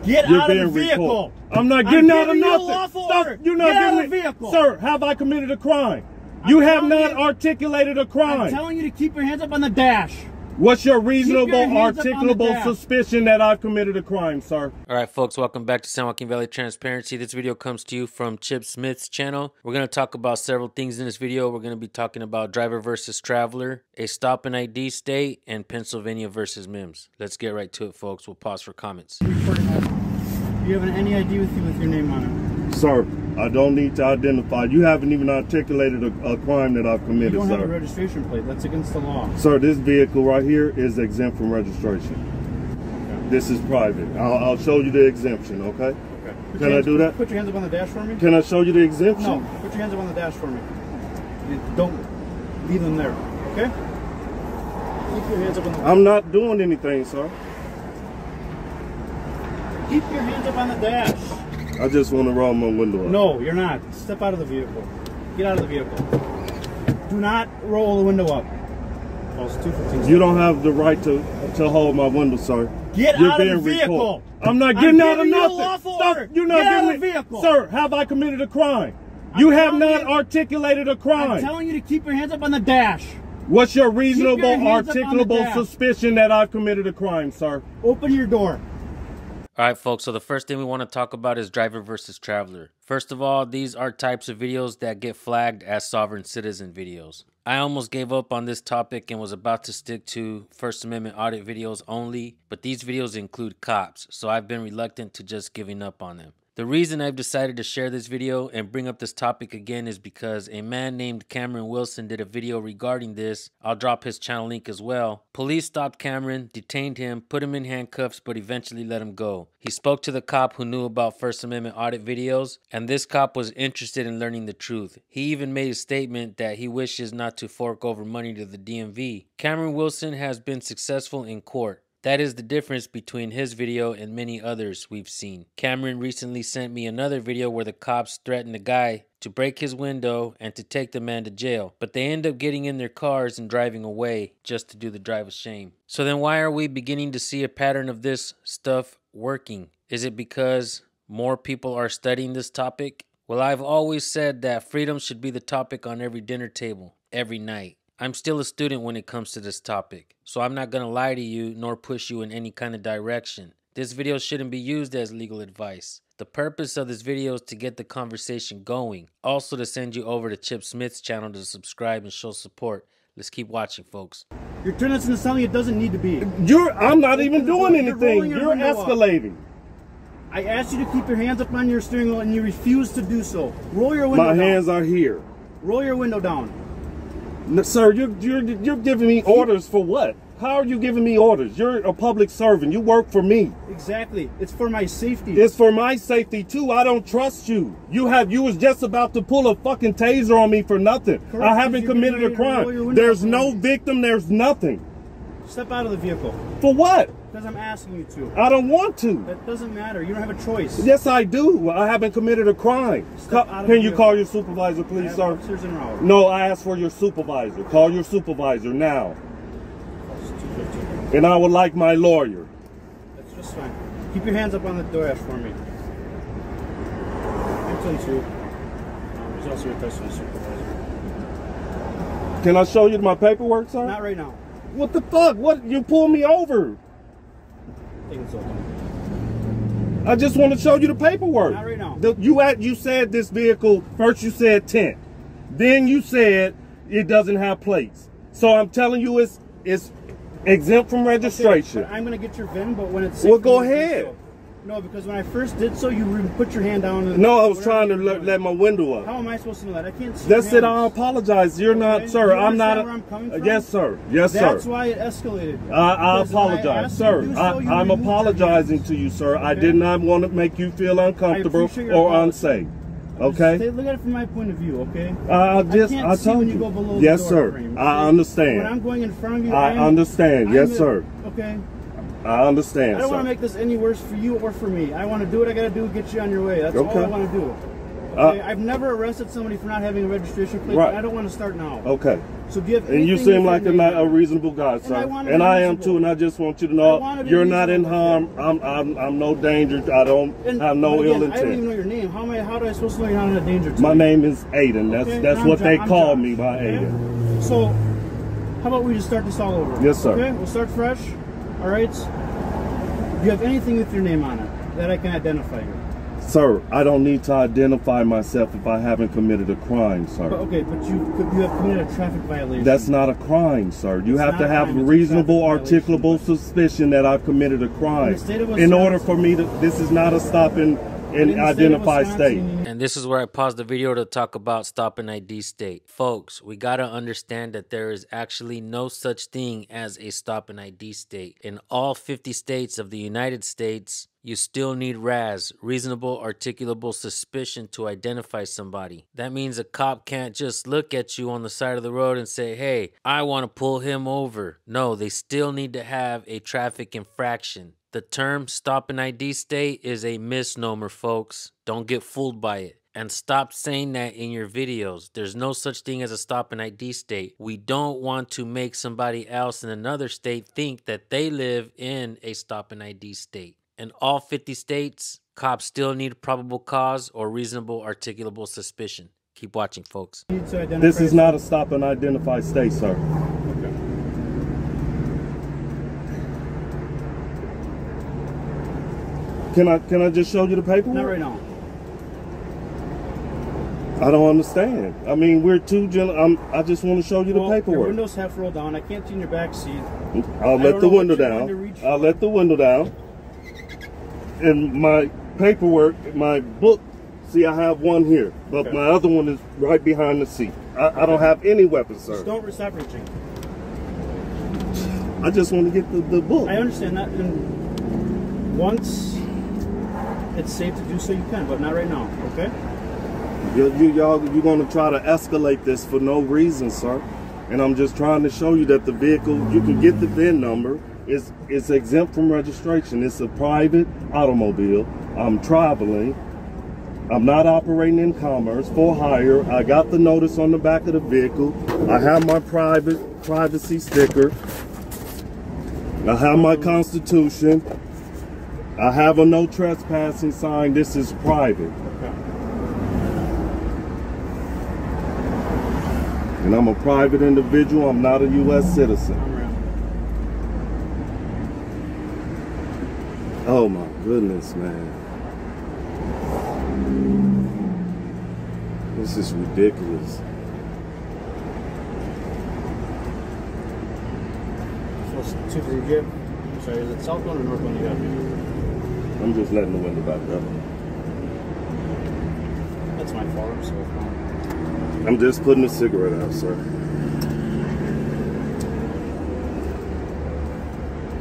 Get out of the vehicle. I'm not getting out of nothing. Stop. You're not getting out of the vehicle. Sir, have I committed a crime? You have not articulated a crime. I'm telling you to keep your hands up on the dash. What's your reasonable, articulable suspicion that I've committed a crime, sir? All right, folks, welcome back to San Joaquin Valley Transparency. This video comes to you from Chip Smith's channel. We're going to talk about several things in this video. We're going to be talking about driver versus traveler, a stop and ID state, and Pennsylvania versus MIMS. Let's get right to it, folks. We'll pause for comments. Do you have any ID with you with your name on it? Sir, I don't need to identify. You haven't even articulated a crime that I've committed, sir. You don't have a registration plate. That's against the law. Sir, this vehicle right here is exempt from registration. Okay. This is private. I'll show you the exemption, okay? Okay. Can I do that? Put your hands up on the dash for me. Can I show you the exemption? No. Put your hands up on the dash for me. Don't leave them there, okay? Keep your hands up on the dash. I'm not doing anything, sir. Keep your hands up on the dash. I just want to roll my window up. No, you're not. Step out of the vehicle. Get out of the vehicle. Do not roll the window up. Oh, it's 2:15. You don't have the right to hold my window, sir. Get out of the vehicle. I'm not getting out of nothing. Stop. You're not getting out of the vehicle. Sir, have I committed a crime? You have not articulated a crime. I'm telling you to keep your hands up on the dash. What's your reasonable, articulable suspicion that I've committed a crime, sir? Open your door. All right, folks, so the first thing we want to talk about is driver versus traveler. First of all, these are types of videos that get flagged as sovereign citizen videos. I almost gave up on this topic and was about to stick to First Amendment audit videos only, but these videos include cops, so I've been reluctant to just giving up on them. The reason I've decided to share this video and bring up this topic again is because a man named Cameron Wilson did a video regarding this. I'll drop his channel link as well. Police stopped Cameron, detained him, put him in handcuffs, but eventually let him go. He spoke to the cop who knew about First Amendment audit videos, and this cop was interested in learning the truth. He even made a statement that he wishes not to fork over money to the DMV. Cameron Wilson has been successful in court. That is the difference between his video and many others we've seen. Cameron recently sent me another video where the cops threatened a guy to break his window and to take the man to jail, but they end up getting in their cars and driving away just to do the drive of shame. So then why are we beginning to see a pattern of this stuff working? Is it because more people are studying this topic? Well, I've always said that freedom should be the topic on every dinner table, every night. I'm still a student when it comes to this topic, so I'm not going to lie to you nor push you in any kind of direction. This video shouldn't be used as legal advice. The purpose of this video is to get the conversation going. Also to send you over to Chip Smith's channel to subscribe and show support. Let's keep watching, folks. You're turning this into something it doesn't need to be. I'm not even doing anything. You're escalating. I asked you to keep your hands up on your steering wheel and you refuse to do so. Roll your window down. My hands are here. Roll your window down. No, sir, you're giving me orders for what? How are you giving me orders? You're a public servant. You work for me. Exactly. It's for my safety. It's for my safety too. I don't trust you. You was just about to pull a fucking taser on me for nothing. Correct. I haven't committed a crime. There's no victim. There's nothing. Step out of the vehicle. For what? Because I'm asking you to. I don't want to. That doesn't matter. You don't have a choice. Yes, I do. I haven't committed a crime. Can you call your supervisor, please, sir? No, I asked for your supervisor. Call your supervisor now. And I would like my lawyer. That's just fine. Keep your hands up on the dash for me. I'm 22. He's also requesting a supervisor. Can I show you my paperwork, sir? Not right now. What the fuck? What? You pulled me over. I just want to show you the paperwork. Not right now. You said this vehicle, first you said tint. Then you said it doesn't have plates. So I'm telling you it's exempt from registration. Okay, I'm going to get your VIN, but when it's... Well, go ahead. No, because when I first did so, you put your hand down. And no, I was trying to let my window up. How am I supposed to know that? I can't see. That's it. I apologize. You're not, sir. I'm not. Where I'm coming from? Yes, sir. Yes, sir. That's why it escalated. I apologize, sir. I'm apologizing to you, sir. Okay. I did not want to make you feel uncomfortable or unsafe. Okay. Look at it from my point of view. Okay. I told you. When you go below yes, the sir. frame, okay? I understand. When I'm going in front of you, I understand. Yes, sir. Okay. I understand. I don't want to make this any worse for you or for me. I want to do what I got to do, get you on your way. That's all I want to do. Okay, I've never arrested somebody for not having a registration plate. Right. I don't want to start now. Okay. So give. And you seem like a reasonable guy, sir. And I am too. And I just want you to know you're not in harm. I'm no danger. I don't have no ill intent. I don't even know your name. How do I supposed to know you're not in a danger to My me? name is Aiden. That's what they call me by Aiden. So, how about we just start this all over? Yes, sir. Okay, we'll start fresh. All right. Do you have anything with your name on it that I can identify you? Sir, I don't need to identify myself if I haven't committed a crime, sir. Okay, but you have committed a traffic violation. That's not a crime, sir. You have to have reasonable, articulable suspicion that I've committed a crime. In order for me to, this is not a stop and identify state. And this is where I paused the video to talk about stop and ID state. Folks, we gotta understand that there is actually no such thing as a stop and ID state. In all 50 states of the United States, you still need RAS, reasonable articulable suspicion, to identify somebody. That means a cop can't just look at you on the side of the road and say, hey, I want to pull him over. No, they still need to have a traffic infraction. The term stop and ID state is a misnomer, folks. Don't get fooled by it. And stop saying that in your videos. There's no such thing as a stop and ID state. We don't want to make somebody else in another state think that they live in a stop and ID state. In all 50 states, cops still need probable cause or reasonable articulable suspicion. Keep watching, folks. This is not a stop and identify state, sir. Okay. Can I just show you the paperwork? Not right now. I don't understand. I mean, we're two gentlemen. I just want to show you the paperwork. Your windows half rolled down. I can't see in your back seat. I'll let the window down. I'll let the window down. And my paperwork, my book, see, I have one here, but my other one is right behind the seat. I don't have any weapons, sir. Just don't stop reaching. I just want to get the book. I understand that, and once it's safe to do so, you can, but not right now, okay? You're going to try to escalate this for no reason, sir. And I'm just trying to show you that the vehicle, you can get the VIN number. It's exempt from registration. It's a private automobile. I'm traveling. I'm not operating in commerce, for hire. I got the notice on the back of the vehicle. I have my privacy sticker. I have my Constitution. I have a no trespassing sign. This is private. And I'm a private individual. I'm not a U.S. citizen. Oh my goodness, man. This is ridiculous. So, to the gym. Sorry, is it south one or north one you got here? I'm just letting the window back up. That's my fault, I'm so fine. I'm just putting a cigarette out, sir.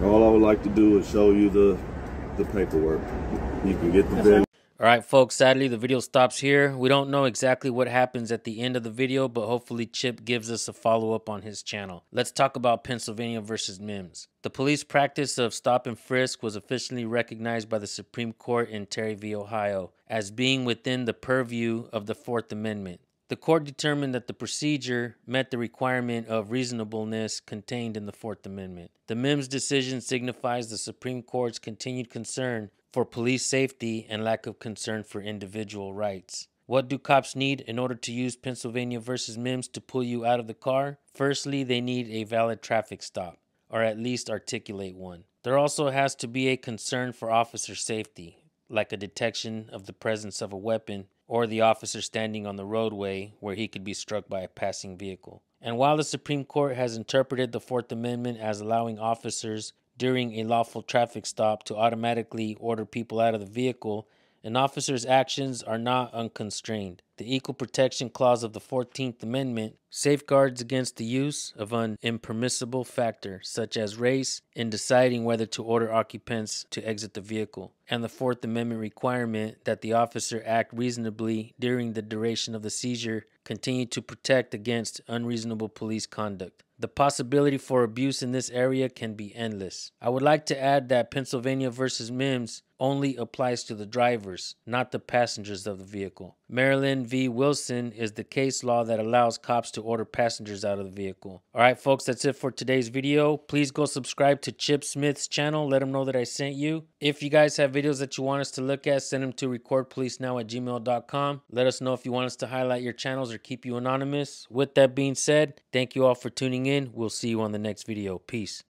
All I would like to do is show you the paperwork. You can get the VIN. All right, folks, sadly, the video stops here. We don't know exactly what happens at the end of the video, but hopefully Chip gives us a follow-up on his channel. Let's talk about Pennsylvania versus Mims. The police practice of stop and frisk was officially recognized by the Supreme Court in Terry v. Ohio as being within the purview of the Fourth Amendment. The court determined that the procedure met the requirement of reasonableness contained in the Fourth Amendment. The Mims decision signifies the Supreme Court's continued concern for police safety and lack of concern for individual rights. What do cops need in order to use Pennsylvania versus Mims to pull you out of the car? Firstly, they need a valid traffic stop, or at least articulate one. There also has to be a concern for officer safety, like a detection of the presence of a weapon or the officer standing on the roadway where he could be struck by a passing vehicle. And while the Supreme Court has interpreted the Fourth Amendment as allowing officers during a lawful traffic stop to automatically order people out of the vehicle, an officer's actions are not unconstrained. The Equal Protection Clause of the 14th Amendment safeguards against the use of an impermissible factor, such as race, in deciding whether to order occupants to exit the vehicle, and the Fourth Amendment requirement that the officer act reasonably during the duration of the seizure continue to protect against unreasonable police conduct. The possibility for abuse in this area can be endless. I would like to add that Pennsylvania versus Mims only applies to the drivers, not the passengers of the vehicle. Maryland v. Wilson is the case law that allows cops to order passengers out of the vehicle. All right, folks, that's it for today's video. Please go subscribe to Chip Smith's channel. Let him know that I sent you. If you guys have videos that you want us to look at, send them to recordpolicenow@gmail.com. Let us know if you want us to highlight your channels or keep you anonymous. With that being said, thank you all for tuning in. We'll see you on the next video. Peace.